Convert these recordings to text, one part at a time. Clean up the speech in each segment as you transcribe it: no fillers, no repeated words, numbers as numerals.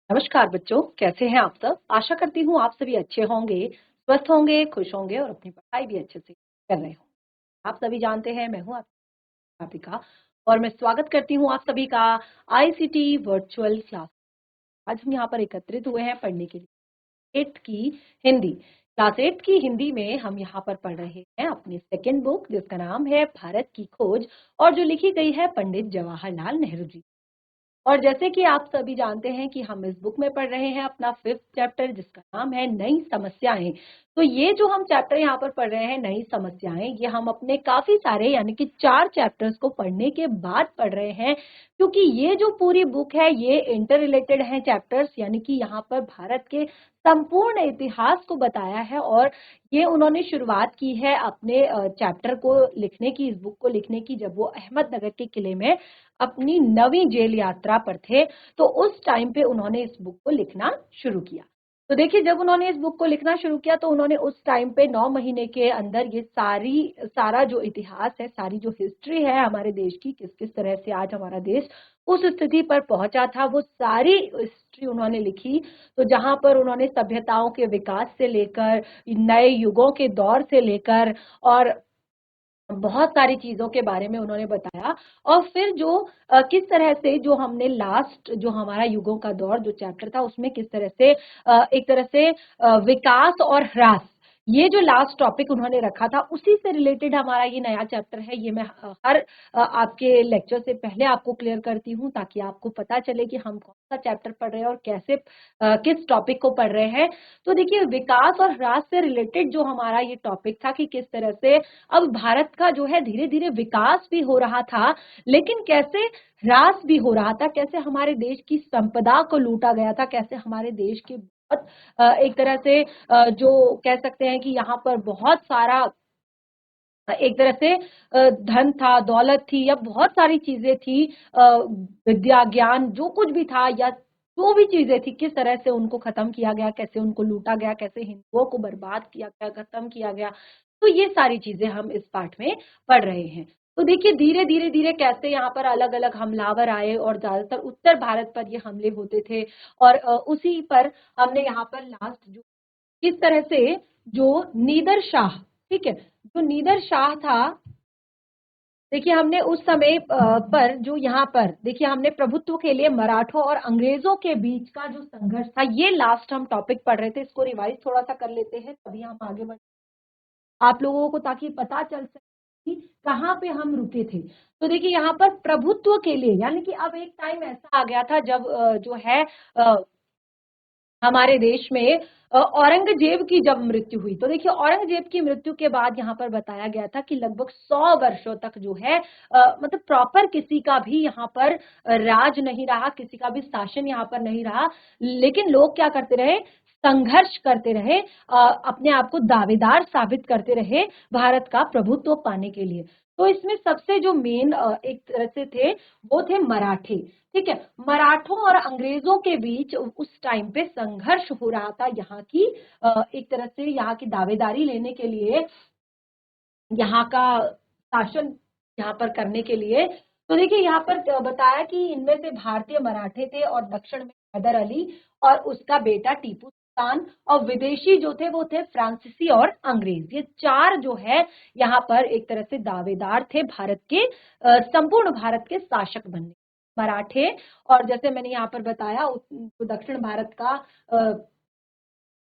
नमस्कार बच्चों, कैसे हैं आप सब? आशा करती हूँ आप सभी अच्छे होंगे, स्वस्थ होंगे, खुश होंगे और अपनी पढ़ाई भी अच्छे से कर रहे होंगे। आप सभी जानते हैं मैं हूँ आपकी अध्यापिका और मैं स्वागत करती हूँ आप सभी का आईसीटी वर्चुअल क्लास। आज हम यहाँ पर एकत्रित हुए हैं पढ़ने के लिए 8 की हिंदी। क्लास 8 की हिंदी में हम यहाँ पर पढ़ रहे हैं अपनी सेकेंड बुक जिसका नाम है भारत की खोज और जो लिखी गई है पंडित जवाहरलाल नेहरू जी। और जैसे कि आप सभी जानते हैं कि हम इस बुक में पढ़ रहे हैं अपना 5th चैप्टर जिसका नाम है नई समस्याएं। तो ये जो हम चैप्टर यहाँ पर पढ़ रहे हैं नई समस्याएं, ये हम अपने काफी सारे यानी कि 4 चैप्टर्स को पढ़ने के बाद पढ़ रहे हैं, क्योंकि ये जो पूरी बुक है ये इंटर रिलेटेड है चैप्टर्स, यानी कि यहाँ पर भारत के संपूर्ण इतिहास को बताया है। और ये उन्होंने शुरुआत की है अपने चैप्टर को लिखने की, इस बुक को लिखने की, जब वो अहमदनगर के किले में अपनी नवीं जेल यात्रा पर थे। तो उस टाइम पे उन्होंने इस बुक को लिखना शुरू किया। तो देखिए, जब उन्होंने इस बुक को लिखना शुरू किया तो उन्होंने उस टाइम पे 9 महीने के अंदर ये सारा जो इतिहास है, सारी जो हिस्ट्री है हमारे देश की, किस किस तरह से आज हमारा देश उस स्थिति पर पहुंचा था, वो सारी हिस्ट्री उन्होंने लिखी। तो जहां पर उन्होंने सभ्यताओं के विकास से लेकर नए युगों के दौर से लेकर और बहुत सारी चीजों के बारे में उन्होंने बताया। और फिर जो किस तरह से जो हमने लास्ट जो हमारा युगों का दौर जो चैप्टर था उसमें किस तरह से एक तरह से विकास और ह्रास, ये जो लास्ट टॉपिक उन्होंने रखा था उसी से रिलेटेड हमारा ये नया चैप्टर है। ये मैं हर आपके लेक्चर से पहले आपको क्लियर करती हूँ ताकि आपको पता चले कि हम कौन सा चैप्टर पढ़ रहे हैं और कैसे किस टॉपिक को पढ़ रहे हैं। तो देखिए, विकास और ह्रास से रिलेटेड जो हमारा ये टॉपिक था कि किस तरह से अब भारत का जो है धीरे धीरे विकास भी हो रहा था, लेकिन कैसे ह्रास भी हो रहा था, कैसे हमारे देश की संपदा को लूटा गया था, कैसे हमारे देश के बहुत एक तरह से जो कह सकते हैं कि यहाँ पर बहुत सारा एक तरह से धन था, दौलत थी या बहुत सारी चीजें थी, विद्या ज्ञान जो कुछ भी था या जो भी चीजें थी, किस तरह से उनको खत्म किया गया, कैसे उनको लूटा गया, कैसे हिंदुओं को बर्बाद किया गया, खत्म किया गया। तो ये सारी चीजें हम इस पाठ में पढ़ रहे हैं। तो देखिए, धीरे धीरे धीरे कैसे यहाँ पर अलग अलग हमलावर आए और ज्यादातर उत्तर भारत पर ये हमले होते थे। और उसी पर हमने यहाँ पर लास्ट जो किस तरह से जो नीदर शाह, ठीक है, जो नीदर शाह था, देखिए हमने उस समय पर जो यहाँ पर देखिए हमने प्रभुत्व के लिए मराठों और अंग्रेजों के बीच का जो संघर्ष था, ये लास्ट हम टॉपिक पढ़ रहे थे। इसको रिवाइज थोड़ा सा कर लेते हैं तभी हम आगे बढ़ आप लोगों को, ताकि पता चल सके कि कहाँ पे हम रुके थे। तो देखिए यहाँ पर प्रभुत्व के लिए, यानी कि अब एक टाइम ऐसा आ गया था जब जो है हमारे देश में औरंगजेब की जब मृत्यु हुई। तो देखिए, औरंगजेब की मृत्यु के बाद यहाँ पर बताया गया था कि लगभग 100 वर्षों तक जो है मतलब प्रॉपर किसी का भी यहाँ पर राज नहीं रहा, किसी का भी शासन यहाँ पर नहीं रहा। लेकिन लोग क्या करते रहे, संघर्ष करते रहे, अपने आप को दावेदार साबित करते रहे भारत का प्रभुत्व पाने के लिए। तो इसमें सबसे जो मेन एक तरह से थे वो थे मराठे। ठीक है, मराठों और अंग्रेजों के बीच उस टाइम पे संघर्ष हो रहा था यहाँ की एक तरह से यहाँ की दावेदारी लेने के लिए, यहाँ का शासन यहाँ पर करने के लिए। तो देखिए यहाँ पर बताया कि इनमें से भारतीय मराठे थे और दक्षिण में हैदर अली और उसका बेटा टीपू सुल्तान, और विदेशी जो थे वो थे फ्रांसीसी और अंग्रेज। ये चार जो है यहाँ पर एक तरह से दावेदार थे भारत के संपूर्ण भारत के शासक बनने। मराठे और जैसे मैंने यहाँ पर बताया तो दक्षिण भारत का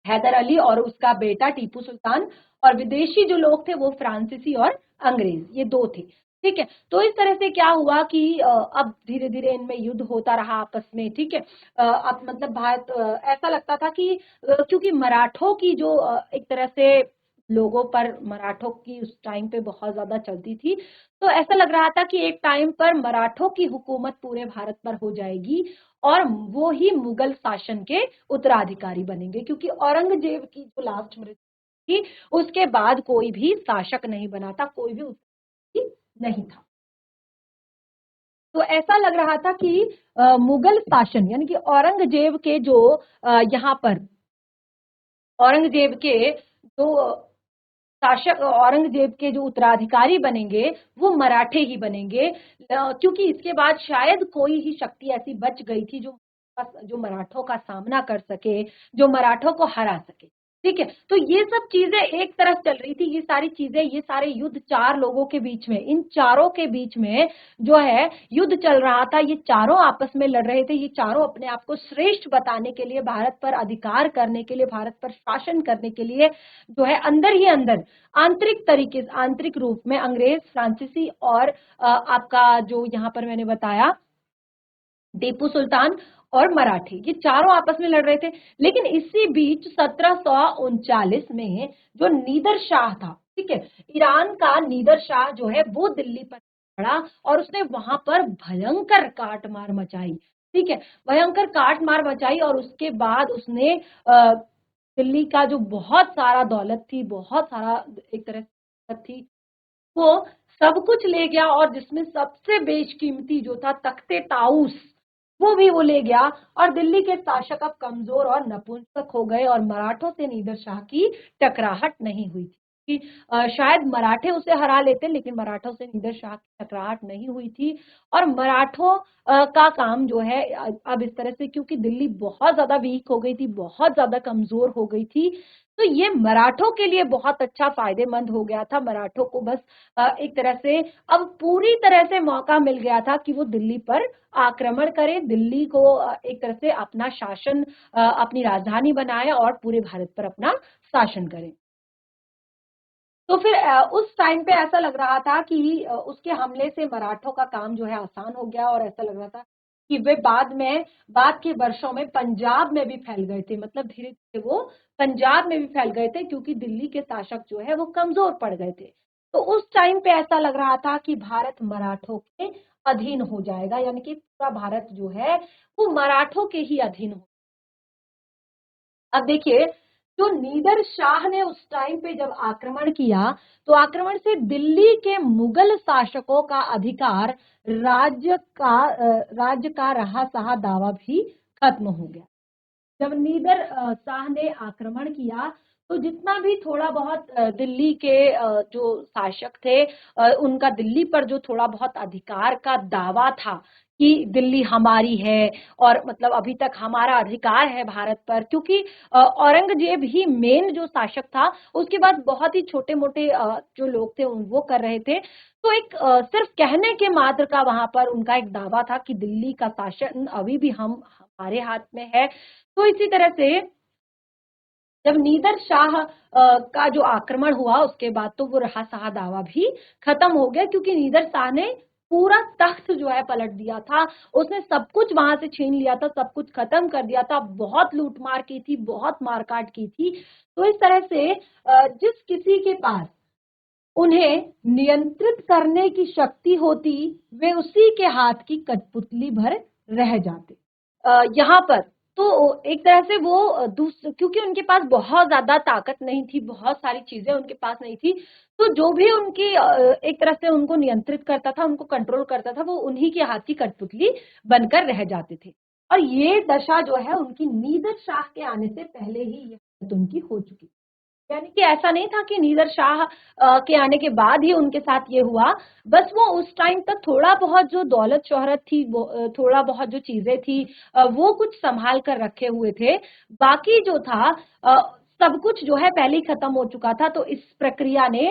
हैदर अली और उसका बेटा टीपू सुल्तान, और विदेशी जो लोग थे वो फ्रांसीसी और अंग्रेज, ये दो थे। ठीक है, तो इस तरह से क्या हुआ कि अब धीरे धीरे इनमें युद्ध होता रहा आपस में। ठीक है, अब मतलब भारत ऐसा लगता था कि क्योंकि मराठों की जो एक तरह से लोगों पर मराठों की उस टाइम पे बहुत ज्यादा चलती थी, तो ऐसा लग रहा था कि एक टाइम पर मराठों की हुकूमत पूरे भारत पर हो जाएगी और वो ही मुगल शासन के उत्तराधिकारी बनेंगे, क्योंकि औरंगजेब की जो लास्ट मृत्यु थी उसके बाद कोई भी शासक नहीं बना था, कोई भी उत्तराधिकारी नहीं था। तो ऐसा लग रहा था कि मुगल शासन यानी कि औरंगजेब के जो यहाँ पर औरंगजेब के जो शासक, औरंगजेब के जो उत्तराधिकारी बनेंगे वो मराठे ही बनेंगे, क्योंकि इसके बाद शायद कोई ही शक्ति ऐसी बच गई थी जो जो मराठों का सामना कर सके, जो मराठों को हरा सके। ठीक है, तो ये सब चीजें एक तरफ चल रही थी, ये सारी चीजें, ये सारे युद्ध चार लोगों के बीच में, इन चारों के बीच में जो है युद्ध चल रहा था। ये चारों आपस में लड़ रहे थे, ये चारों अपने आप को श्रेष्ठ बताने के लिए, भारत पर अधिकार करने के लिए, भारत पर शासन करने के लिए जो है अंदर ही अंदर आंतरिक तरीके, आंतरिक रूप में अंग्रेज, फ्रांसीसी और आपका जो यहाँ पर मैंने बताया टीपू सुल्तान और मराठी, ये चारों आपस में लड़ रहे थे। लेकिन इसी बीच 1739 में जो नीदर शाह था, ठीक है, ईरान का नीदर शाह जो है वो दिल्ली पर चढ़ा और उसने वहां पर भयंकर काटमार मचाई। ठीक है, भयंकर काटमार मचाई और उसके बाद उसने दिल्ली का जो बहुत सारा दौलत थी, बहुत सारा एक तरह से थी, वो सब कुछ ले गया और जिसमें सबसे बेशकीमती जो था तख्ते ताउस, वो भी वो ले गया। और दिल्ली के शासक अब कमजोर और नपुंसक हो गए और मराठों से नीदर शाह की टकराहट नहीं हुई थी कि शायद मराठे उसे हरा लेते, लेकिन मराठों से नीदर शाह की टकराहट नहीं हुई थी। और मराठों का काम जो है अब इस तरह से, क्योंकि दिल्ली बहुत ज्यादा वीक हो गई थी, बहुत ज्यादा कमजोर हो गई थी, तो ये मराठों के लिए बहुत अच्छा फायदेमंद हो गया था। मराठों को बस एक तरह से अब पूरी तरह से मौका मिल गया था कि वो दिल्ली पर आक्रमण करे, दिल्ली को एक तरह से अपना शासन, अपनी राजधानी बनाए और पूरे भारत पर अपना शासन करे। तो फिर उस टाइम पे ऐसा लग रहा था कि उसके हमले से मराठों का काम जो है आसान हो गया और ऐसा लग रहा था कि वे बाद के वर्षों में पंजाब में भी फैल गए थे, मतलब धीरे धीरे वो पंजाब में भी फैल गए थे क्योंकि दिल्ली के शासक जो है वो कमजोर पड़ गए थे। तो उस टाइम पे ऐसा लग रहा था कि भारत मराठों के अधीन हो जाएगा, यानी कि पूरा भारत जो है वो मराठों के ही अधीन हो। अब देखिए, जो नीदर शाह ने उस टाइम पे जब आक्रमण किया, तो आक्रमण से दिल्ली के मुगल शासकों का अधिकार, राज्य का रहा सहा दावा भी खत्म हो गया। जब नीदर शाह ने आक्रमण किया, तो जितना भी थोड़ा बहुत दिल्ली के जो शासक थे, उनका दिल्ली पर जो थोड़ा बहुत अधिकार का दावा था कि दिल्ली हमारी है और मतलब अभी तक हमारा अधिकार है भारत पर, क्योंकि औरंगजेब ही मेन जो शासक था, उसके बाद बहुत ही छोटे मोटे जो लोग थे वो कर रहे थे। तो एक सिर्फ कहने के मात्र का वहां पर उनका एक दावा था कि दिल्ली का शासन अभी भी हमारे हाथ में है। तो इसी तरह से जब नीदर शाह का जो आक्रमण हुआ, उसके बाद तो वो रहा सहा दावा भी खत्म हो गया, क्योंकि नीदर शाह ने पूरा तख्त जो है पलट दिया था, उसने सब कुछ वहां से छीन लिया था, सब कुछ खत्म कर दिया था, बहुत लूटमार की थी, बहुत मारकाट की थी। तो इस तरह से जिस किसी के पास उन्हें नियंत्रित करने की शक्ति होती, वे उसी के हाथ की कठपुतली भर रह जाते। यहाँ पर तो एक तरह से वो क्योंकि उनके पास बहुत ज्यादा ताकत नहीं थी, बहुत सारी चीजें उनके पास नहीं थी, तो जो भी उनकी एक तरह से उनको नियंत्रित करता था, उनको कंट्रोल करता था, वो उन्हीं के हाथ की कठपुतली बनकर रह जाते थे। और ये दशा जो है उनकी नीदर शाह के आने से पहले ही ये उनकी हो चुकी, यानी कि ऐसा नहीं था कि नीदर शाह के आने के बाद ही उनके साथ ये हुआ। बस वो उस टाइम तक थोड़ा बहुत जो दौलत शोहरत थी, वो थोड़ा बहुत जो चीजें थी, वो कुछ संभाल कर रखे हुए थे। बाकी जो था सब कुछ जो है पहले ही खत्म हो चुका था। तो इस प्रक्रिया ने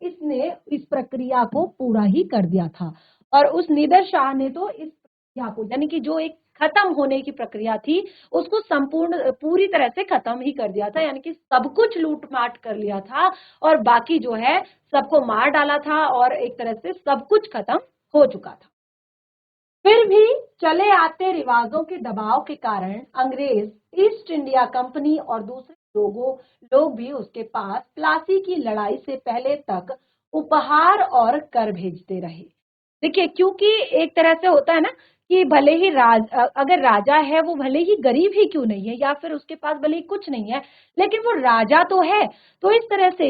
इसने इस प्रक्रिया को पूरा ही कर दिया था। और उस नीदर शाह ने तो इस प्रक्रिया को, यानी कि जो एक खत्म होने की प्रक्रिया थी, उसको संपूर्ण पूरी तरह से खत्म ही कर दिया था, यानी कि सब कुछ लूटमाट कर लिया था और बाकी जो है सबको मार डाला था और एक तरह से सब कुछ खत्म हो चुका था। फिर भी चले आते रिवाजों के दबाव के कारण अंग्रेज, ईस्ट इंडिया कंपनी और दूसरे लोग भी उसके पास प्लासी की लड़ाई से पहले तक उपहार और कर भेजते रहे। देखिए, क्योंकि एक तरह से होता है ना कि भले ही अगर राजा है, वो भले ही गरीब ही क्यों नहीं है, या फिर उसके पास भले ही कुछ नहीं है, लेकिन वो राजा तो है। तो इस तरह से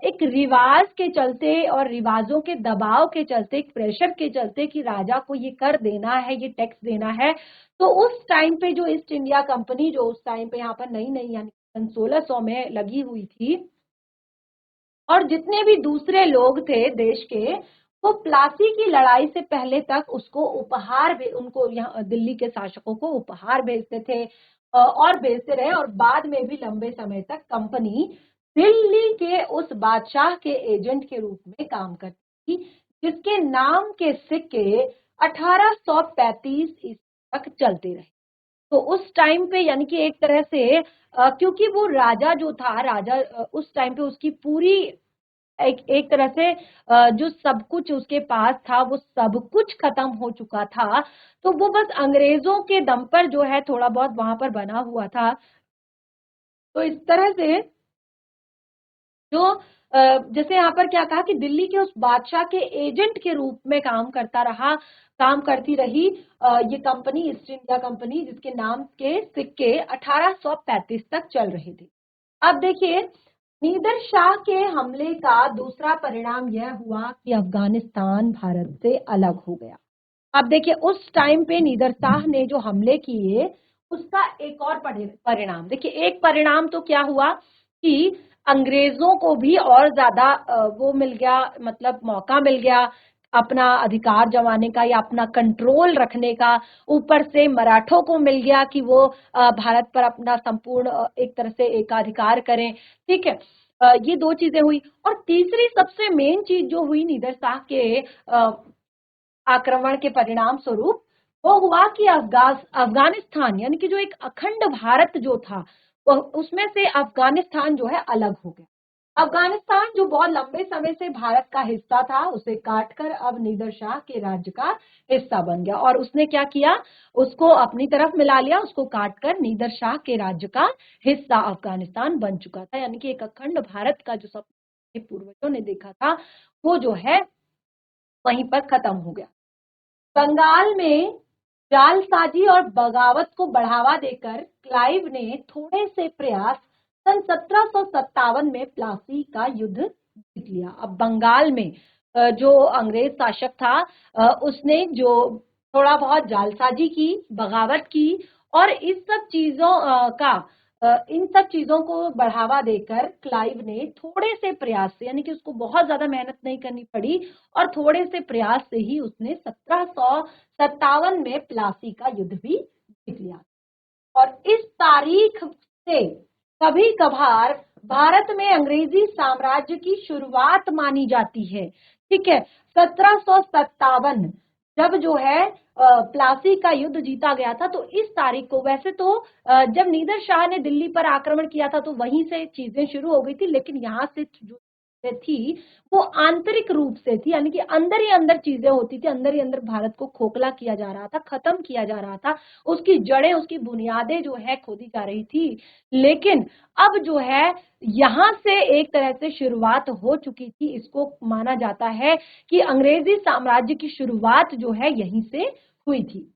एक रिवाज के चलते और रिवाजों के दबाव के चलते, एक प्रेशर के चलते कि राजा को ये कर देना है, ये टैक्स देना है, तो उस टाइम पे जो ईस्ट इंडिया कंपनी जो उस टाइम पे यहाँ पर नई नई यानी 1600 में लगी हुई थी, और जितने भी दूसरे लोग थे देश के, तो प्लासी की लड़ाई से पहले तक उसको उनको यहाँ दिल्ली के शासकों को उपहार भेजते थे और भेजते रहे, और बाद में भी लंबे समय तक कंपनी दिल्ली के उस बादशाह के एजेंट के रूप में काम करती थी, जिसके नाम के सिक्के 1835 ईस्वी तक चलते रहे। तो उस टाइम पे यानी कि एक तरह से क्योंकि वो राजा जो था, राजा उस टाइम पे उसकी पूरी एक तरह से जो सब कुछ उसके पास था वो सब कुछ खत्म हो चुका था, तो वो बस अंग्रेजों के दम पर जो है थोड़ा बहुत वहां पर बना हुआ था। तो इस तरह से जो जैसे यहाँ पर क्या कहा कि दिल्ली के उस बादशाह के एजेंट के रूप में काम करती रही ये कंपनी, ईस्ट इंडिया कंपनी, जिसके नाम के सिक्के 1835 तक चल रहे थे। अब देखिए, नीदर शाह के हमले का दूसरा परिणाम यह हुआ कि अफगानिस्तान भारत से अलग हो गया। अब देखिए, उस टाइम पे नीदर शाह ने जो हमले किए उसका एक और परिणाम देखिए। एक परिणाम तो क्या हुआ कि अंग्रेजों को भी और ज्यादा वो मिल गया, मतलब मौका मिल गया अपना अधिकार जमाने का या अपना कंट्रोल रखने का। ऊपर से मराठों को मिल गया कि वो भारत पर अपना संपूर्ण एक तरह से एकाधिकार करें। ठीक है, ये दो चीजें हुई। और तीसरी सबसे मेन चीज जो हुई नीदर शाह के आक्रमण के परिणाम स्वरूप, वो हुआ कि अफगानिस्तान यानी कि जो एक अखंड भारत जो था, उसमें से अफगानिस्तान जो है अलग हो गया। अफगानिस्तान जो बहुत लंबे समय से भारत का हिस्सा था, उसे काटकर अब नीदर शाह के राज्य का हिस्सा बन गया। और उसने क्या किया, उसको अपनी तरफ मिला लिया, उसको काटकर नीदर शाह के राज्य का हिस्सा अफगानिस्तान बन चुका था। यानी कि एक अखंड भारत का जो सब पूर्वजों ने देखा था वो जो है वहीं पर खत्म हो गया। बंगाल में जालसाजी और बगावत को बढ़ावा देकर क्लाइव ने थोड़े से प्रयास सन 1757 में प्लासी का युद्ध जीत लिया। अब बंगाल में जो अंग्रेज शासक था उसने जो थोड़ा बहुत जालसाजी की, बगावत की, और इस सब चीजों इन सब चीजों को बढ़ावा देकर क्लाइव ने थोड़े से प्रयास से, यानी कि उसको बहुत ज्यादा मेहनत नहीं करनी पड़ी, और थोड़े से प्रयास से ही उसने 1757 में प्लासी का युद्ध भी जीत लिया। और इस तारीख से कभी कभार भारत में अंग्रेजी साम्राज्य की शुरुआत मानी जाती है। ठीक है, 1757 जब जो है प्लासी का युद्ध जीता गया था, तो इस तारीख को, वैसे तो जब नीदर शाह ने दिल्ली पर आक्रमण किया था तो वहीं से चीजें शुरू हो गई थी, लेकिन यहाँ से जो थी वो आंतरिक रूप से थी, यानी कि अंदर ही अंदर चीजें होती थी, अंदर ही अंदर भारत को खोखला किया जा रहा था, खत्म किया जा रहा था, उसकी जड़ें, उसकी बुनियादें जो है खोदी जा रही थी। लेकिन अब जो है यहां से एक तरह से शुरुआत हो चुकी थी। इसको माना जाता है कि अंग्रेजी साम्राज्य की शुरुआत जो है यहीं से हुई थी।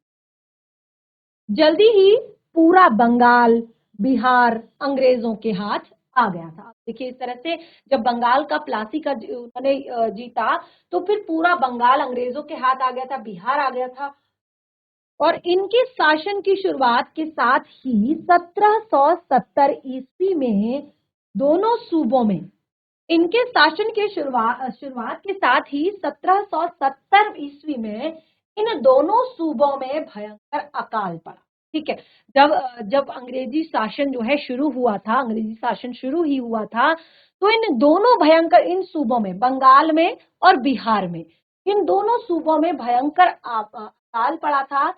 जल्दी ही पूरा बंगाल, बिहार अंग्रेजों के हाथ आ गया था। देखिए, इस तरह से जब बंगाल का प्लासी का उन्होंने जीता, तो फिर पूरा बंगाल अंग्रेजों के हाथ आ गया था, बिहार आ गया था। और इनके शासन की शुरुआत के साथ ही 1770 ईस्वी में दोनों सूबों में, इनके शासन के शुरुआत के साथ ही 1770 ईस्वी में इन दोनों सूबों में भयंकर अकाल पड़ा। ठीक है, जब अंग्रेजी शासन जो है शुरू हुआ था, अंग्रेजी शासन शुरू ही हुआ था, तो इन दोनों भयंकर, इन सूबों में, बंगाल में और बिहार में, इन दोनों सूबों में भयंकर अकाल पड़ा था,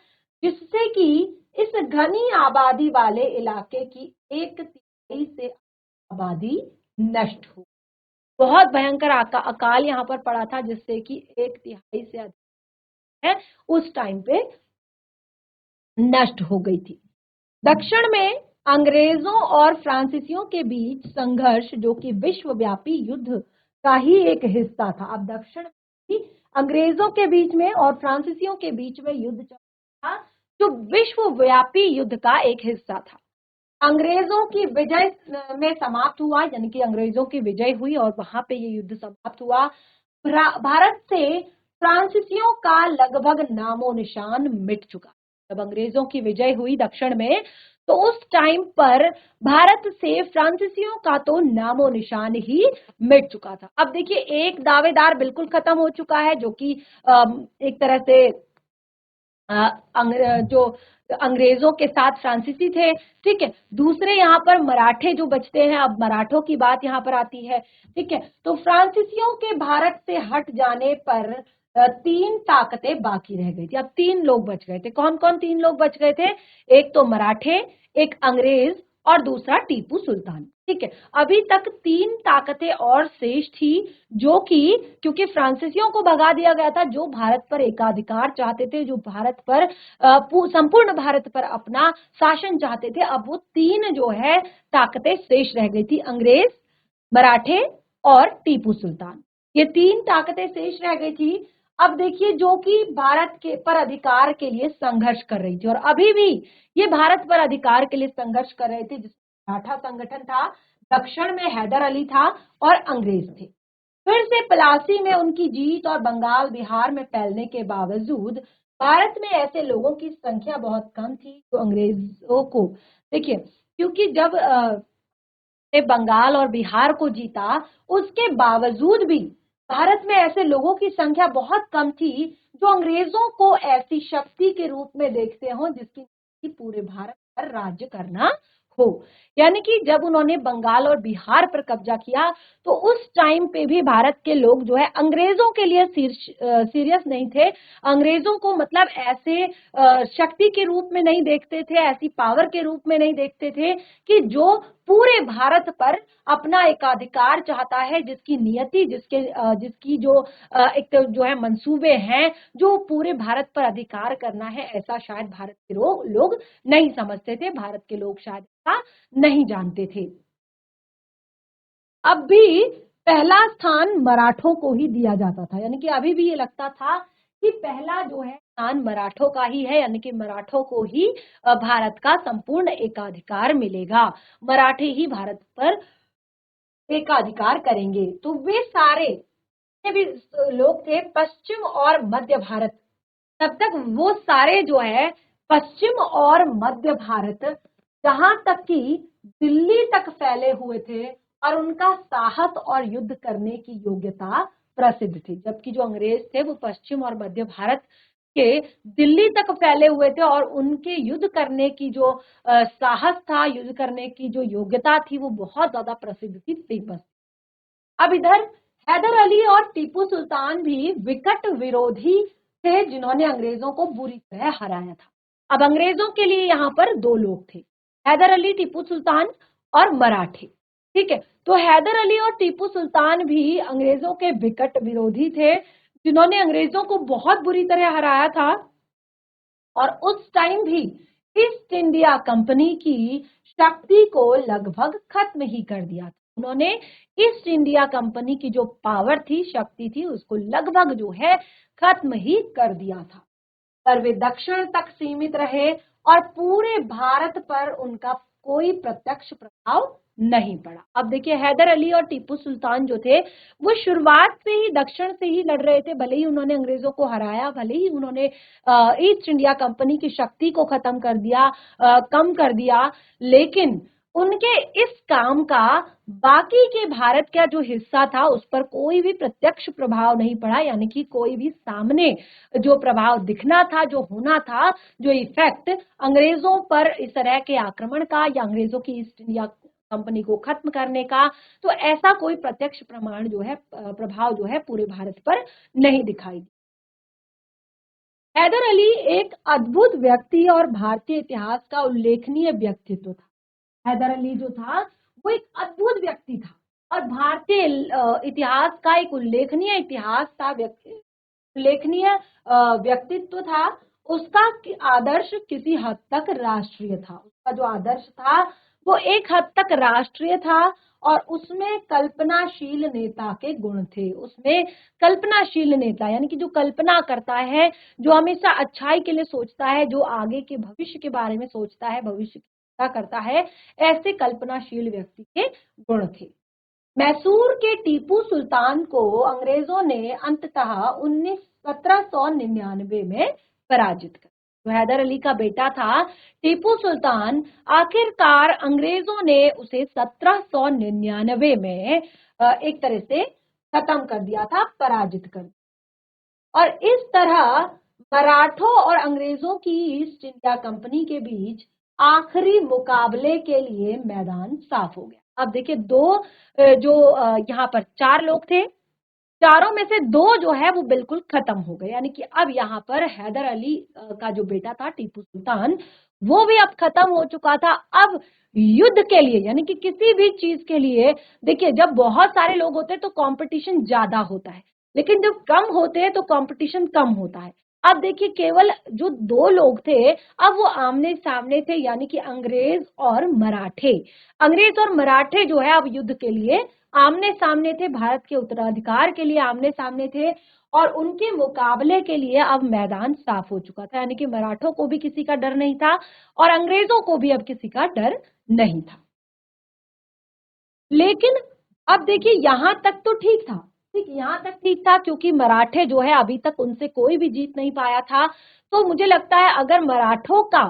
जिससे कि इस घनी आबादी वाले इलाके की 1/3 से आबादी नष्ट हो। बहुत भयंकर अकाल यहाँ पर पड़ा था, जिससे कि 1/3 से अधिक है उस टाइम पे नष्ट हो गई थी। दक्षिण में अंग्रेजों और फ्रांसीसियों के बीच संघर्ष, जो कि विश्वव्यापी युद्ध का ही एक हिस्सा था। अब दक्षिण में अंग्रेजों के बीच में और फ्रांसीसियों के बीच में युद्ध चल रहा था, जो विश्वव्यापी युद्ध का एक हिस्सा था। अंग्रेजों की विजय में समाप्त हुआ, यानी कि अंग्रेजों की विजय हुई और वहां पे ये युद्ध समाप्त हुआ। भारत से फ्रांसीसियों का लगभग नामो निशान मिट चुका। जब अंग्रेजों की विजय हुई दक्षिण में, तो उस टाइम पर भारत से फ्रांसीसियों का तो नामो निशान ही मिट चुका था। अब देखिए, एक दावेदार बिल्कुल खत्म हो चुका है, जो कि एक तरह से जो अंग्रेजों के साथ फ्रांसीसी थे, ठीक है। दूसरे यहाँ पर मराठे जो बचते हैं, अब मराठों की बात यहाँ पर आती है, ठीक है। तो फ्रांसीसियों के भारत से हट जाने पर तीन ताकतें बाकी रह गई थी। अब तीन लोग बच गए थे। कौन कौन तीन लोग बच गए थे? एक तो मराठे, एक अंग्रेज और दूसरा टीपू सुल्तान, ठीक है। अभी तक तीन ताकतें और शेष थी, जो कि क्योंकि फ्रांसीसियों को भगा दिया गया था, जो भारत पर एकाधिकार चाहते थे, जो भारत पर संपूर्ण भारत पर अपना शासन चाहते थे। अब वो तीन जो है ताकतें शेष रह गई थी, अंग्रेज, मराठे और टीपू सुल्तान। ये तीन ताकतें शेष रह गई थी। अब देखिए, जो कि भारत के पर अधिकार के लिए संघर्ष कर रही थी, और अभी भी ये भारत पर अधिकार के लिए संघर्ष कर रहे थे, जिसमें मराठा संगठन था, दक्षिण में हैदर अली था और अंग्रेज थे। फिर से प्लासी में उनकी जीत और बंगाल बिहार में फैलने के बावजूद भारत में ऐसे लोगों की संख्या बहुत कम थी जो अंग्रेजों को, देखिए, क्योंकि जब ने बंगाल और बिहार को जीता, उसके बावजूद भी भारत में ऐसे लोगों की संख्या बहुत कम थी जो अंग्रेजों को ऐसी शक्ति के रूप में देखते हो जिसकी पूरे भारत पर राज्य करना हो। यानी कि जब उन्होंने बंगाल और बिहार पर कब्जा किया, तो उस टाइम पे भी भारत के लोग जो है अंग्रेजों के लिए सीरियस नहीं थे। अंग्रेजों को मतलब ऐसे शक्ति के रूप में नहीं देखते थे, ऐसी पावर के रूप में नहीं देखते थे कि जो पूरे भारत पर अपना एकाधिकार चाहता है, जिसकी नियति, जिसकी जो एक तो जो है मंसूबे हैं, जो पूरे भारत पर अधिकार करना है, ऐसा शायद भारत के लोग नहीं समझते थे, भारत के लोग शायद ऐसा नहीं जानते थे। अब भी पहला स्थान मराठों को ही दिया जाता था, यानी कि अभी भी ये लगता था कि पहला जो है स्थान मराठों का ही है, यानी कि मराठों को ही भारत का संपूर्ण एकाधिकार मिलेगा, मराठे ही भारत पर एकाधिकार करेंगे। तो वे सारे भी लोग थे पश्चिम और मध्य भारत, तब तक वो सारे जो है पश्चिम और मध्य भारत, जहां तक कि दिल्ली तक फैले हुए थे और उनका साहस और युद्ध करने की योग्यता प्रसिद्ध थी। जबकि जो अंग्रेज थे वो पश्चिम और मध्य भारत के दिल्ली तक फैले हुए थे और उनके युद्ध करने की जो साहस था, युद्ध करने की जो योग्यता थी, वो बहुत ज्यादा प्रसिद्ध थी, फेमस। अब इधर हैदर अली और टीपू सुल्तान भी विकट विरोधी थे, जिन्होंने अंग्रेजों को बुरी तरह हराया था। अब अंग्रेजों के लिए यहाँ पर दो लोग थे, हैदर अली, टीपू सुल्तान और मराठे, ठीक है। तो हैदर अली और टीपू सुल्तान भी अंग्रेजों के विकट विरोधी थे, जिन्होंने अंग्रेजों को बहुत बुरी तरह हराया था, और उस टाइम भी ईस्ट इंडिया कंपनी की शक्ति को लगभग खत्म ही कर दिया था। उन्होंने ईस्ट इंडिया कंपनी की जो पावर थी, शक्ति थी, उसको लगभग जो है खत्म ही कर दिया था। पर वे दक्षिण तक सीमित रहे और पूरे भारत पर उनका कोई प्रत्यक्ष प्रभाव नहीं पड़ा। अब देखिए, हैदर अली और टीपू सुल्तान जो थे, वो शुरुआत से ही दक्षिण से ही लड़ रहे थे। भले ही उन्होंने अंग्रेजों को हराया, भले ही उन्होंने ईस्ट इंडिया कंपनी की शक्ति को खत्म कर दिया, कम कर दिया, लेकिन उनके इस काम का बाकी के भारत का जो हिस्सा था उस पर कोई भी प्रत्यक्ष प्रभाव नहीं पड़ा। यानी कि कोई भी सामने जो प्रभाव दिखना था, जो होना था, जो इफेक्ट अंग्रेजों पर इस तरह के आक्रमण का या अंग्रेजों की ईस्ट इंडिया कंपनी को खत्म करने का, तो ऐसा कोई प्रत्यक्ष प्रमाण जो है, प्रभाव जो है पूरे भारत पर नहीं दिखाई दिया। हैदर अली एक अद्भुत व्यक्ति और भारतीय इतिहास का उल्लेखनीय व्यक्तित्व था। हैदर अली जो था वो एक अद्भुत व्यक्ति था और भारतीय इतिहास का एक उल्लेखनीय इतिहास था, उल्लेखनीय व्यक्तित्व था। उसका आदर्श किसी हद तक राष्ट्रीय था। उसका जो आदर्श था वो एक हद तक राष्ट्रीय था और उसमें कल्पनाशील नेता के गुण थे। उसमें कल्पनाशील नेता यानी कि जो कल्पना करता है, जो हमेशा अच्छाई के लिए सोचता है, जो आगे के भविष्य के बारे में सोचता है, भविष्य करता है, ऐसे कल्पनाशील व्यक्ति के गुण थे। मैसूर के टीपू सुल्तान को अंग्रेजों ने अंततः 1799 में पराजित कर जो हैदर अली का बेटा था टीपू सुल्तान, आखिरकार अंग्रेजों ने उसे 1799 में एक तरह से खत्म कर दिया था, पराजित कर दिया। और इस तरह मराठों और अंग्रेजों की ईस्ट इंडिया कंपनी के बीच आखिरी मुकाबले के लिए मैदान साफ हो गया। अब देखिए जो यहाँ पर 4 लोग थे, चारों में से 2 जो है वो बिल्कुल खत्म हो गए, यानी कि अब यहाँ पर हैदर अली का जो बेटा था टीपू सुल्तान, वो भी अब खत्म हो चुका था। अब युद्ध के लिए, यानी कि किसी भी चीज के लिए, देखिए जब बहुत सारे लोग होते हैं तो कंपटीशन ज्यादा होता है, लेकिन जब कम होते हैं तो कंपटीशन कम होता है। अब देखिए केवल जो 2 लोग थे, अब वो आमने सामने थे, यानी कि अंग्रेज और मराठे। अंग्रेज और मराठे जो है अब युद्ध के लिए आमने सामने थे, भारत के उत्तराधिकार के लिए आमने सामने थे, और उनके मुकाबले के लिए अब मैदान साफ हो चुका था, यानी कि मराठों को भी किसी का डर नहीं था और अंग्रेजों को भी अब किसी का डर नहीं था। लेकिन अब देखिए यहां तक तो ठीक था, ठीक यहां तक ठीक था, क्योंकि मराठे जो है अभी तक उनसे कोई भी जीत नहीं पाया था। तो मुझे लगता है अगर मराठों का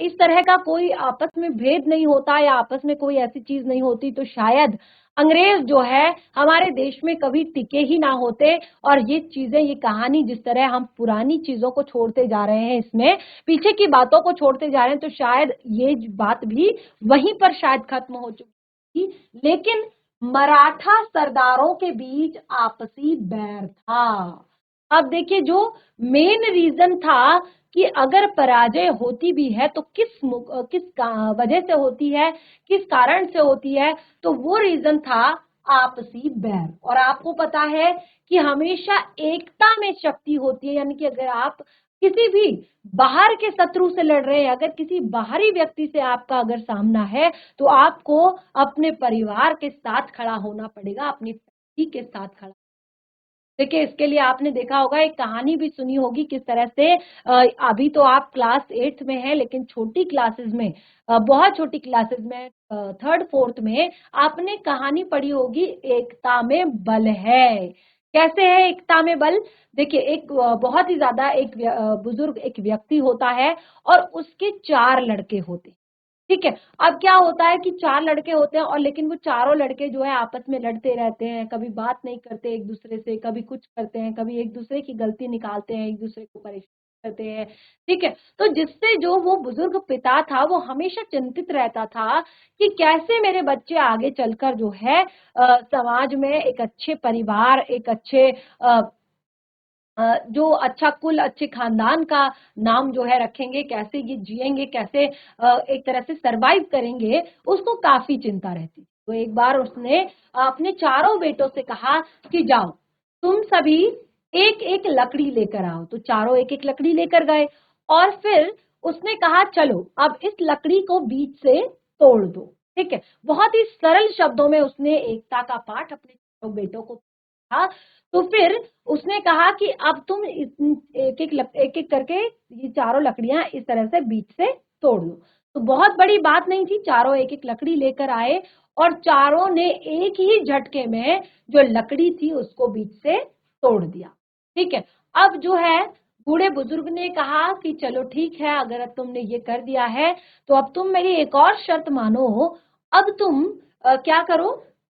इस तरह का कोई आपस में भेद नहीं होता या आपस में कोई ऐसी चीज नहीं होती, तो शायद अंग्रेज जो है हमारे देश में कभी टिके ही ना होते। और ये चीजें, ये कहानी जिस तरह हम पुरानी चीजों को छोड़ते जा रहे हैं, इसमें पीछे की बातों को छोड़ते जा रहे हैं, तो शायद ये बात भी वहीं पर शायद खत्म हो चुकी। लेकिन मराठा सरदारों के बीच आपसी बैर था। अब देखिए जो मेन रीजन था कि अगर पराजय होती भी है तो किस वजह से होती है, किस कारण से होती है, तो वो रीजन था आपसी बैर। और आपको पता है कि हमेशा एकता में शक्ति होती है, यानी कि अगर आप किसी भी बाहर के शत्रु से लड़ रहे हैं, अगर किसी बाहरी व्यक्ति से आपका अगर सामना है, तो आपको अपने परिवार के साथ खड़ा होना पड़ेगा, अपनी फैमिली के साथ खड़ा। देखिए इसके लिए आपने देखा होगा, एक कहानी भी सुनी होगी किस तरह से अभी तो आप क्लास 8th में है, लेकिन छोटी क्लासेस में, बहुत छोटी क्लासेस में, 3rd 4th में आपने कहानी पढ़ी होगी, एकता में बल है। कैसे है एकता में बल? देखिए एक बहुत ही ज्यादा एक बुजुर्ग एक व्यक्ति होता है और उसके 4 लड़के होते हैं, ठीक है। अब क्या होता है कि 4 लड़के होते हैं, और लेकिन वो चारों लड़के जो है आपस में लड़ते रहते हैं, कभी बात नहीं करते एक दूसरे से, कभी कुछ करते हैं, कभी एक दूसरे की गलती निकालते हैं, एक दूसरे को परेशान करते हैं, ठीक है। तो जिससे जो वो बुजुर्ग पिता था वो हमेशा चिंतित रहता था कि कैसे मेरे बच्चे आगे चलकर जो है समाज में एक अच्छे परिवार, एक अच्छे जो अच्छा कुल, अच्छे खानदान का नाम जो है रखेंगे, कैसे ये जिएंगे, कैसे एक तरह से सरवाइव करेंगे, उसको काफी चिंता रहती। तो एक बार उसने अपने चारों बेटों से कहा कि जाओ तुम सभी एक एक लकड़ी लेकर आओ। तो चारों एक एक लकड़ी लेकर गए, और फिर उसने कहा चलो अब इस लकड़ी को बीच से तोड़ दो, ठीक है। बहुत ही सरल शब्दों में उसने एकता का पाठ अपने चारों बेटों को कहा। तो फिर उसने कहा कि अब तुम एक एक करके ये चारों लकड़ियां इस तरह से बीच से तोड़ लो। तो बहुत बड़ी बात नहीं थी, चारों एक एक लकड़ी लेकर आए और चारों ने एक ही झटके में जो लकड़ी थी उसको बीच से तोड़ दिया, ठीक है। अब जो है बूढ़े बुजुर्ग ने कहा कि चलो ठीक है, अगर तुमने ये कर दिया है तो अब तुम मेरी एक और शर्त मानो। अब तुम क्या करो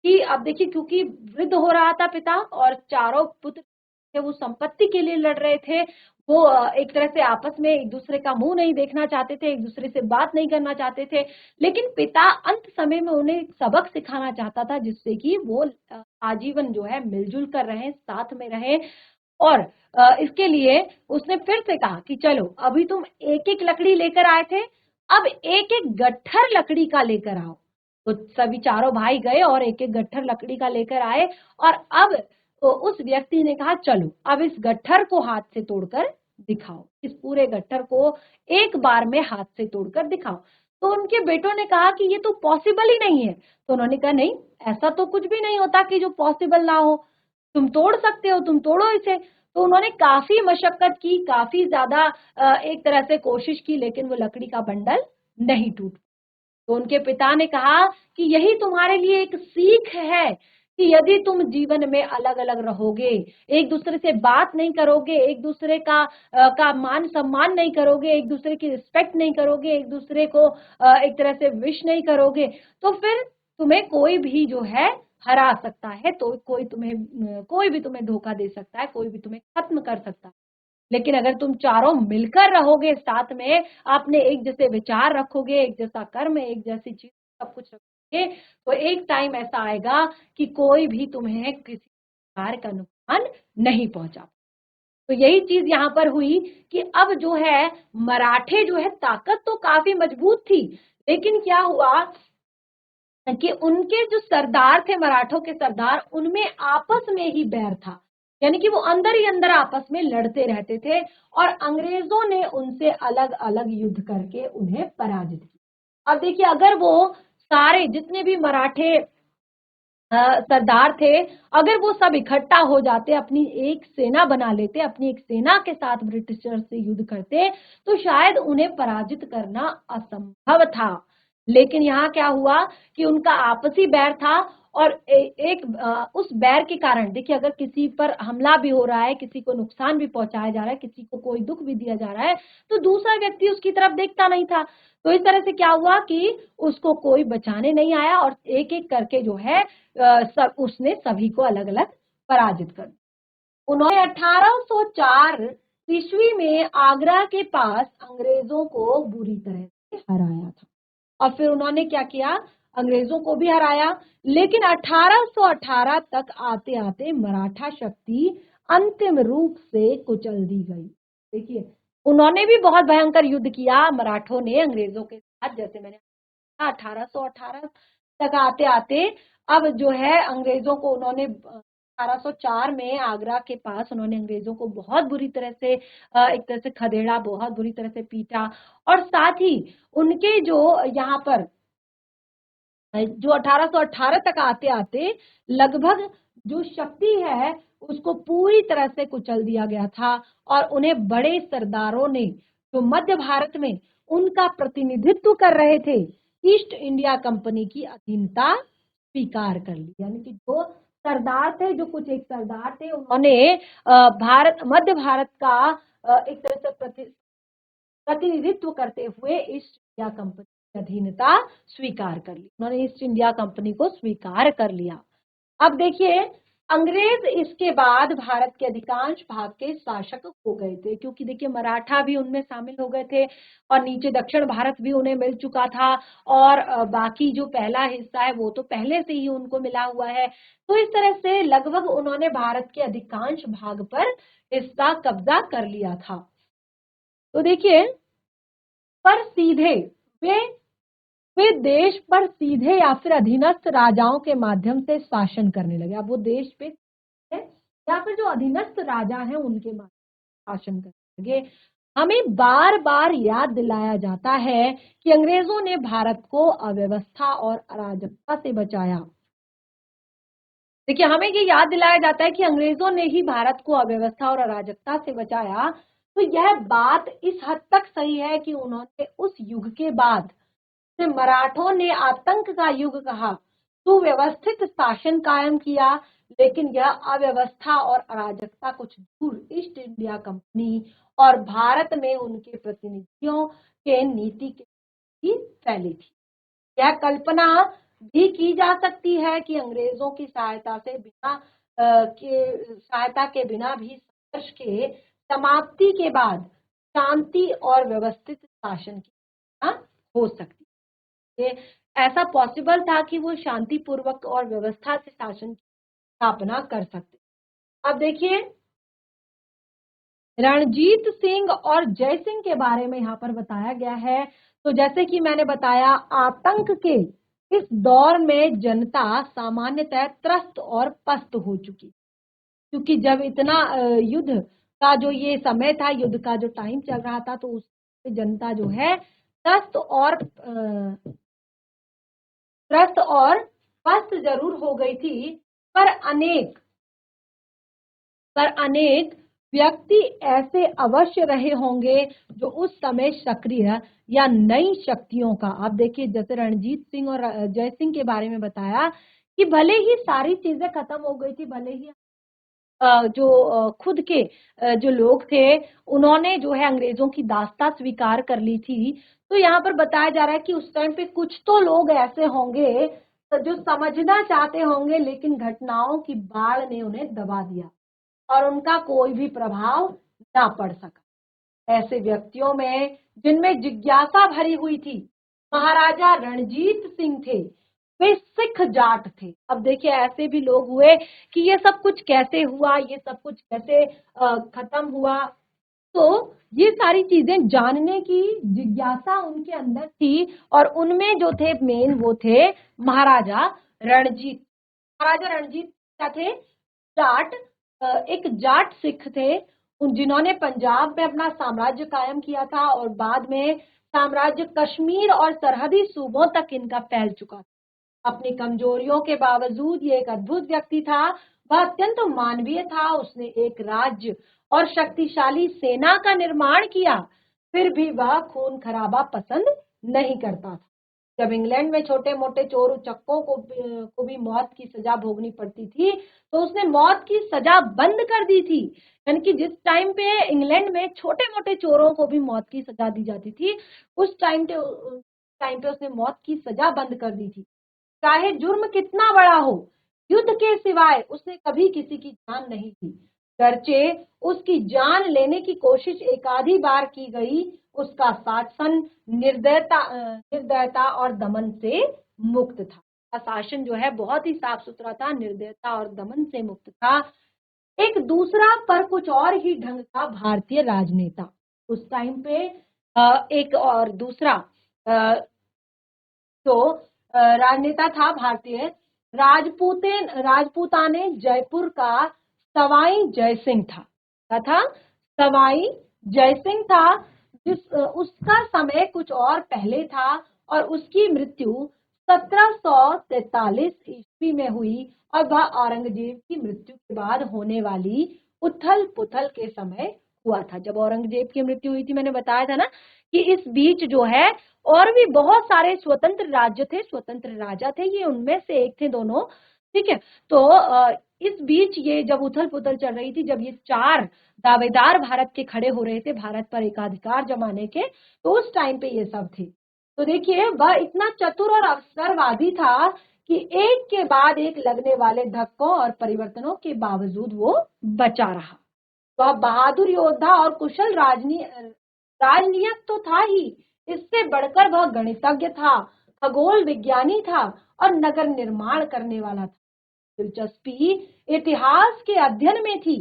कि अब देखिए, क्योंकि वृद्ध हो रहा था पिता और चारों पुत्र थे वो संपत्ति के लिए लड़ रहे थे, वो एक तरह से आपस में एक दूसरे का मुंह नहीं देखना चाहते थे, एक दूसरे से बात नहीं करना चाहते थे। लेकिन पिता अंत समय में उन्हें सबक सिखाना चाहता था, जिससे कि वो आजीवन जो है मिलजुल कर रहे, साथ में रहे। और इसके लिए उसने फिर से कहा कि चलो अभी तुम एक एक लकड़ी लेकर आए थे, अब एक एक गट्ठर लकड़ी का लेकर आओ। तो सभी चारों भाई गए और एक एक गट्ठर लकड़ी का लेकर आए, और अब तो उस व्यक्ति ने कहा चलो अब इस गट्ठर को हाथ से तोड़कर दिखाओ, इस पूरे गट्ठर को एक बार में हाथ से तोड़कर दिखाओ। तो उनके बेटों ने कहा कि ये तो पॉसिबल ही नहीं है। तो उन्होंने कहा नहीं, ऐसा तो कुछ भी नहीं होता कि जो पॉसिबल ना हो, तुम तोड़ सकते हो, तुम तोड़ो इसे। तो उन्होंने काफी मशक्कत की, काफी ज्यादा एक तरह से कोशिश की, लेकिन वो लकड़ी का बंडल नहीं टूट। तो उनके पिता ने कहा कि यही तुम्हारे लिए एक सीख है कि यदि तुम जीवन में अलग अलग रहोगे, एक दूसरे से बात नहीं करोगे, एक दूसरे का मान सम्मान नहीं करोगे, एक दूसरे की रिस्पेक्ट नहीं करोगे, एक दूसरे को एक तरह से विश नहीं करोगे, तो फिर तुम्हें कोई भी जो है हरा सकता है, तो कोई भी तुम्हें धोखा दे सकता है, कोई भी तुम्हें खत्म कर सकता है। लेकिन अगर तुम चारों मिलकर रहोगे साथ में, आपने एक जैसे विचार रखोगे, एक जैसा कर्म, एक जैसी चीज, सब कुछ रखोगे, तो एक टाइम ऐसा आएगा कि कोई भी तुम्हें किसी प्रकार का नुकसान नहीं पहुंचा। तो यही चीज यहाँ पर हुई कि अब जो है मराठे जो है, ताकत तो काफी मजबूत थी, लेकिन क्या हुआ कि उनके जो सरदार थे, मराठों के सरदार, उनमें आपस में ही बैर था, यानी कि वो अंदर ही अंदर आपस में लड़ते रहते थे, और अंग्रेजों ने उनसे अलग अलग युद्ध करके उन्हें पराजित किया। अब देखिए, अगर वो सारे जितने भी मराठे सरदार थे, अगर वो सब इकट्ठा हो जाते, अपनी एक सेना बना लेते, अपनी एक सेना के साथ ब्रिटिशर से युद्ध करते, तो शायद उन्हें पराजित करना असंभव था। लेकिन यहाँ क्या हुआ कि उनका आपसी बैर था, और उस बैर के कारण देखिए, अगर किसी पर हमला भी हो रहा है, किसी को नुकसान भी पहुंचाया जा रहा है, किसी को कोई दुख भी दिया जा रहा है, तो दूसरा व्यक्ति उसकी तरफ देखता नहीं था। तो इस तरह से क्या हुआ कि उसको कोई बचाने नहीं आया, और एक एक करके जो है उसने सभी को अलग अलग पराजित कर दिया। उन्होंने 1804 ईस्वी में आगरा के पास अंग्रेजों को बुरी तरह से हराया था, और फिर उन्होंने क्या किया, अंग्रेजों को भी हराया। लेकिन 1818 तक आते आते मराठा शक्ति अंतिम रूप से कुचल दी गई। देखिए, उन्होंने भी बहुत भयंकर युद्ध किया, मराठों ने अंग्रेजों के साथ, जैसे मैंने 1818 तक आते आते अब जो है अंग्रेजों को उन्होंने 1804 में आगरा के पास उन्होंने अंग्रेजों को बहुत बुरी तरह से एक तरह से खदेड़ा, बहुत बुरी तरह से पीटा, और साथ ही उनके जो यहाँ पर जो 1818 तक आते आते लगभग जो शक्ति है उसको पूरी तरह से कुचल दिया गया था, और उन्हें बड़े सरदारों ने जो मध्य भारत में उनका प्रतिनिधित्व कर रहे थे, ईस्ट इंडिया कंपनी की अधीनता स्वीकार कर ली। यानी कि जो सरदार थे, जो कुछ एक सरदार थे, उन्होंने मध्य भारत का एक तरह से प्रतिनिधित्व करते हुए ईस्ट इंडिया कंपनी की अधीनता स्वीकार कर ली। उन्होंने ईस्ट इंडिया कंपनी को स्वीकार कर लिया। अब देखिए, अंग्रेज इसके बाद भारत के अधिकांश भाग के शासक हो गए थे, क्योंकि देखिए मराठा भी उनमें शामिल हो गए थे, और नीचे दक्षिण भारत भी उन्हें मिल चुका था, और बाकी जो पहला हिस्सा है वो तो पहले से ही उनको मिला हुआ है। तो इस तरह से लगभग उन्होंने भारत के अधिकांश भाग पर इसका कब्जा कर लिया था। तो देखिए, पर सीधे वे देश पर सीधे या फिर अधीनस्थ राजाओं के माध्यम से शासन करने लगे। अब वो देश पे या फिर जो अधीनस्थ राजा हैं उनके माध्यम से शासन करने लगे। हमें बार बार याद दिलाया जाता है कि अंग्रेजों ने भारत को अव्यवस्था और अराजकता से बचाया। देखिए, हमें ये याद दिलाया जाता है कि अंग्रेजों ने ही भारत को अव्यवस्था और अराजकता से बचाया। तो यह बात इस हद तक सही है कि उन्होंने उस युग के बाद मराठों ने आतंक का युग कहा, सुव्यवस्थित शासन कायम किया, लेकिन यह अव्यवस्था और अराजकता कुछ दूर ईस्ट इंडिया कंपनी और भारत में उनके प्रतिनिधियों के नीति के फैली थी। यह कल्पना भी की जा सकती है कि अंग्रेजों की सहायता के बिना भी संघर्ष के समाप्ति के बाद शांति और व्यवस्थित शासन की हो सकती है। ऐसा पॉसिबल था कि वो शांतिपूर्वक और व्यवस्था से शासन की स्थापना कर सकते। अब देखिए, रणजीत सिंह और जय सिंह के बारे में यहाँ पर बताया गया है। तो जैसे कि मैंने बताया, आतंक के इस दौर में जनता सामान्यतः त्रस्त और पस्त हो चुकी, क्योंकि जब इतना युद्ध का जो ये समय था, युद्ध का जो टाइम चल रहा था, तो उस जनता जो है त्रस्त और पस्त जरूर हो गई थी, पर अनेक व्यक्ति ऐसे अवश्य रहे होंगे जो उस समय सक्रिय या नई शक्तियों का, आप देखिए जैसे रणजीत सिंह और जय सिंह के बारे में बताया कि भले ही सारी चीजें खत्म हो गई थी, भले ही जो खुद के जो लोग थे उन्होंने जो है अंग्रेजों की दास्ता स्वीकार कर ली थी, तो यहाँ पर बताया जा रहा है कि उस टाइम पे कुछ तो लोग ऐसे होंगे जो समझना चाहते होंगे, लेकिन घटनाओं की बाढ़ ने उन्हें दबा दिया और उनका कोई भी प्रभाव ना पड़ सका। ऐसे व्यक्तियों में जिनमें जिज्ञासा भरी हुई थी, महाराजा रणजीत सिंह थे। वे सिख जाट थे। अब देखिए ऐसे भी लोग हुए कि ये सब कुछ कैसे हुआ, ये सब कुछ कैसे खत्म हुआ, तो ये सारी चीजें जानने की जिज्ञासा उनके अंदर थी। और उनमें जो थे मेन वो थे महाराजा रणजीत। महाराजा रणजीत क्या थे? जाट, एक जाट सिख थे जिन्होंने पंजाब में अपना साम्राज्य कायम किया था और बाद में साम्राज्य कश्मीर और सरहदी सूबों तक इनका फैल चुका था। अपनी कमजोरियों के बावजूद ये एक अद्भुत व्यक्ति था। वह अत्यंत मानवीय था। उसने एक राज्य और शक्तिशाली सेना का निर्माण किया, फिर भी वह खून खराबा पसंद नहीं करता था। जब इंग्लैंड में छोटे मोटे चोर उचक्कों को भी मौत की सजा भोगनी पड़ती थी, तो उसने मौत की सजा बंद कर दी थी। यानी कि जिस टाइम पे इंग्लैंड में छोटे मोटे चोरों को भी मौत की सजा दी जाती थी, उस टाइम पे उसने मौत की सजा बंद कर दी थी। चाहे जुर्म कितना बड़ा हो, युद्ध के सिवाय उसने कभी किसी की जान नहीं ली। गर्चे उसकी जान लेने की कोशिश एक आधी बार की गई, उसका शासन निर्दयता और दमन से मुक्त था। शासन जो है बहुत ही साफ सुथरा था, निर्दयता और दमन से मुक्त था। एक दूसरा पर कुछ और ही ढंग का भारतीय राजनेता उस टाइम पे, एक और दूसरा तो राजनेता था भारतीय, राजपूताने जयपुर का सवाई जयसिंह था। क्या था? सवाई जयसिंह था। उसका समय कुछ और पहले था और उसकी मृत्यु 1743 ईस्वी में हुई और वह औरंगजेब की मृत्यु के बाद होने वाली उथल पुथल के समय हुआ था। जब औरंगजेब की मृत्यु हुई थी, मैंने बताया था ना कि इस बीच जो है और भी बहुत सारे स्वतंत्र राज्य थे, स्वतंत्र राजा थे, ये उनमें से एक थे दोनों। ठीक है, तो इस बीच ये जब उथल पुथल चल रही थी, जब ये चार दावेदार भारत के खड़े हो रहे थे भारत पर एकाधिकार जमाने के, तो उस टाइम पे ये सब थे। तो देखिए वह इतना चतुर और अवसरवादी था कि एक के बाद एक लगने वाले धक्कों और परिवर्तनों के बावजूद वो बचा रहा। वह बहादुर योद्धा और कुशल राजनीतिक तो था ही, इससे बढ़कर वह गणितज्ञ था, खगोल विज्ञानी था और नगर निर्माण करने वाला था। दिलचस्पी इतिहास के अध्ययन में थी।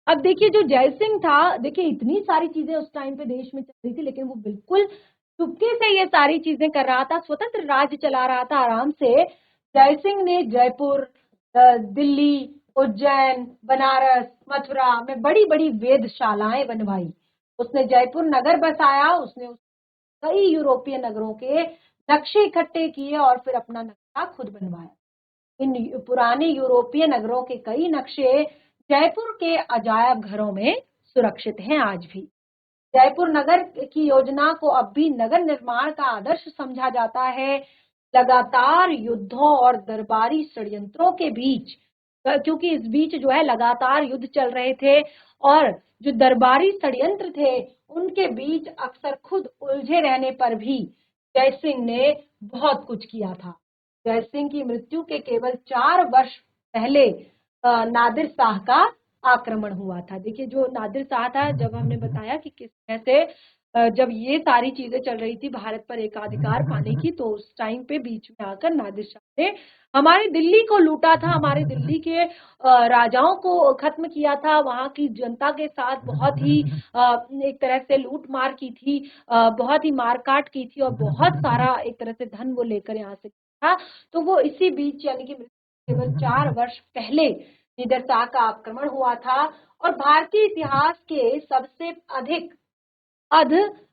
अब देखिए जो जयसिंह था, देखिए इतनी सारी चीजें उस टाइम पे देश में चल रही थी, लेकिन वो बिल्कुल चुपके से ये सारी चीजें कर रहा था, स्वतंत्र राज्य चला रहा था आराम से। जयसिंह ने जयपुर, दिल्ली, उज्जैन, बनारस, मथुरा में बड़ी बड़ी वेधशालाएं बनवाई। उसने जयपुर नगर बसाया। उसने कई यूरोपीय नगरों के नक्शे इकट्ठे किए और फिर अपना नक्शा खुद बनवाया। इन पुराने यूरोपीय नगरों के कई नक्शे जयपुर के अजायब घरों में सुरक्षित हैं आज भी। जयपुर नगर की योजना को अब भी नगर निर्माण का आदर्श समझा जाता है। लगातार युद्धों और दरबारी षड्यंत्रों के बीच, क्योंकि इस बीच जो है लगातार युद्ध चल रहे थे और जो दरबारी षड्यंत्र थे उनके बीच अक्सर खुद उलझे रहने पर भी जयसिंह ने बहुत कुछ किया था। जयसिंह की मृत्यु के केवल 4 वर्ष पहले नादिर शाह का आक्रमण हुआ था। देखिए जो नादिर शाह था, जब हमने बताया कि किस तरह से जब ये सारी चीजें चल रही थी भारत पर एकाधिकार पाने की, तो उस टाइम पे बीच में आकर नादिर शाह ने हमारी दिल्ली को लूटा था, हमारे दिल्ली के राजाओं को खत्म किया था, वहां की जनता के साथ बहुत ही एक तरह से लूट मार की थी, बहुत ही मारकाट की थी और बहुत सारा एक तरह से धन वो लेकर यहाँ से था। तो वो इसी बीच यानी कि केवल 4 वर्ष पहले नादिर शाह का आक्रमण हुआ था और भारतीय इतिहास के सबसे अधिक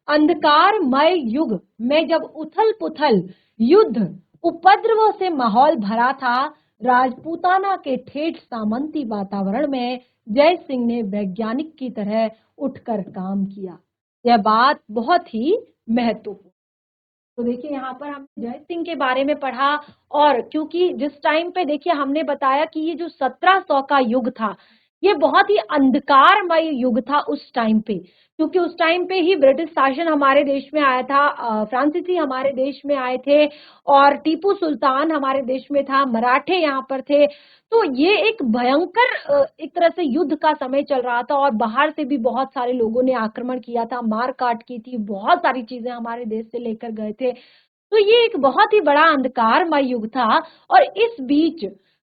अंधकारमय युग में जब उथल पुथल, युद्ध, उपद्रव से माहौल भरा था, राजपूताना के ठेठ सामंती वातावरण में जय सिंह ने वैज्ञानिक की तरह उठकर काम किया। यह बात बहुत ही महत्वपूर्ण। तो देखिए यहाँ पर हमने जय सिंह के बारे में पढ़ा, और क्योंकि जिस टाइम पे देखिए हमने बताया कि ये जो 1700 का युग था, ये बहुत ही अंधकारमय युग था उस टाइम पे, क्योंकि उस टाइम पे ही ब्रिटिश शासन हमारे देश में आया था, फ्रांसीसी हमारे देश में आए थे, और टीपू सुल्तान हमारे देश में था, मराठे यहाँ पर थे। तो ये एक भयंकर एक तरह से युद्ध का समय चल रहा था, और बाहर से भी बहुत सारे लोगों ने आक्रमण किया था, मार काट की थी, बहुत सारी चीजें हमारे देश से लेकर गए थे। तो ये एक बहुत ही बड़ा अंधकारमय युग था, और इस बीच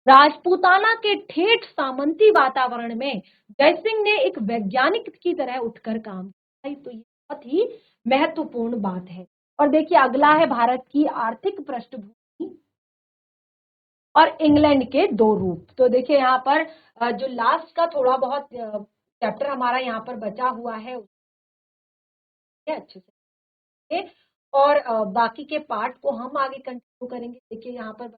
राजपूताना के ठेठ सामंती वातावरण में जयसिंह ने एक वैज्ञानिक की तरह उठकर काम किया। तो ये बहुत ही महत्वपूर्ण बात है। और देखिए अगला है भारत की आर्थिक पृष्ठभूमि और इंग्लैंड के दो रूप। तो देखिए यहाँ पर जो लास्ट का थोड़ा बहुत चैप्टर हमारा यहाँ पर बचा हुआ है अच्छे से, और बाकी के पार्ट को हम आगे कंटिन्यू करेंगे। देखिए यहाँ पर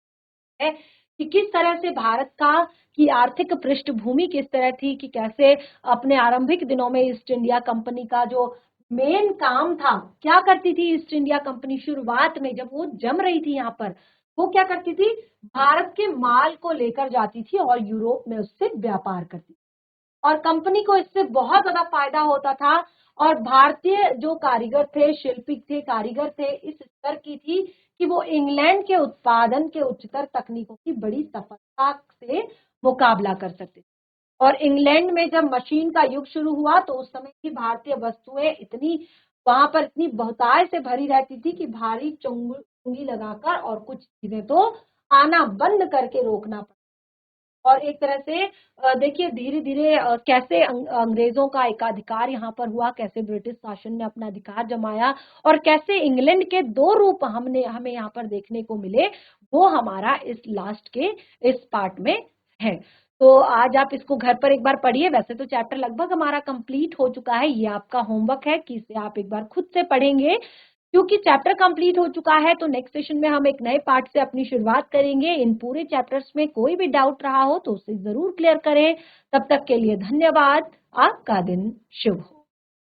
है कि किस तरह से भारत का की आर्थिक पृष्ठभूमि किस तरह थी, कि कैसे अपने आरंभिक दिनों में ईस्ट इंडिया कंपनी का जो मेन काम था, क्या करती थी ईस्ट इंडिया कंपनी शुरुआत में जब वो जम रही थी यहाँ पर, वो क्या करती थी, भारत के माल को लेकर जाती थी और यूरोप में उससे व्यापार करती थी, और कंपनी को इससे बहुत ज्यादा फायदा होता था। और भारतीय जो कारीगर थे, शिल्पी थे, कारीगर थे, इस स्तर की थी कि वो इंग्लैंड के उत्पादन के उच्चतर तकनीकों की बड़ी सफलता से मुकाबला कर सकते थे। और इंग्लैंड में जब मशीन का युग शुरू हुआ तो उस समय की भारतीय वस्तुएं इतनी वहां पर इतनी बहुतायत से भरी रहती थी कि भारी चुंगी लगाकर और कुछ चीजें तो आना बंद करके रोकना पड़ा। और एक तरह से देखिए धीरे धीरे कैसे अंग्रेजों का एकाधिकार यहाँ पर हुआ, कैसे ब्रिटिश शासन ने अपना अधिकार जमाया, और कैसे इंग्लैंड के दो रूप हमें यहाँ पर देखने को मिले, वो हमारा इस लास्ट के इस पार्ट में है। तो आज आप इसको घर पर एक बार पढ़िए। वैसे तो चैप्टर लगभग हमारा कंप्लीट हो चुका है, ये आपका होमवर्क है कि इसे आप एक बार खुद से पढ़ेंगे। क्योंकि चैप्टर कंप्लीट हो चुका है तो नेक्स्ट सेशन में हम एक नए पार्ट से अपनी शुरुआत करेंगे। इन पूरे चैप्टर्स में कोई भी डाउट रहा हो तो उसे जरूर क्लियर करें। तब तक के लिए धन्यवाद। आपका दिन शुभ हो।